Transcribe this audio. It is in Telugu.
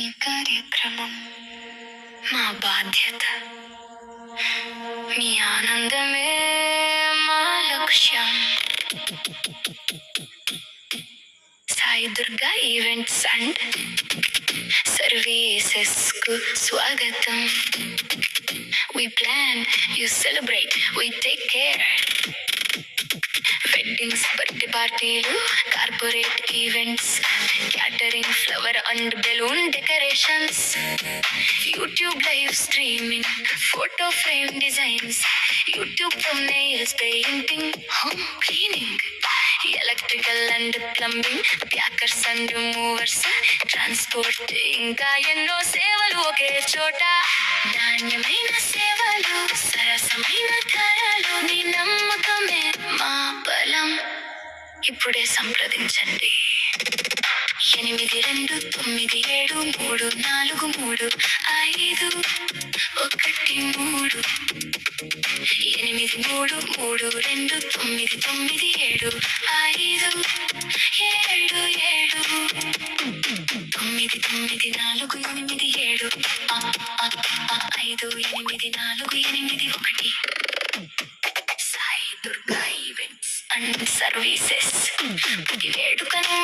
ఈ కార్యక్రమం మా బాధ్యత, మీ ఆనందమే మా లక్ష్యం. Sai Durga events and services కు స్వాగతం. We plan, you celebrate, we take care. Weddings, birthday పార్టీలు, corporate events, catering, flower and balloon decorations, YouTube live streaming, photo frame designs, YouTube thumbnails, painting, home cleaning, electrical and plumbing, packers and movers, transport, ఇంకా ఎన్నో సేవలు ఒకే చోట. నాణ్యమైన సేవలు, సరసమైన ధరలు, నీ నమ్మకమే మా బలం. ఇప్పుడే సంప్రదించండి 8297343513 833487 Sai Durga events and services. వేడుకను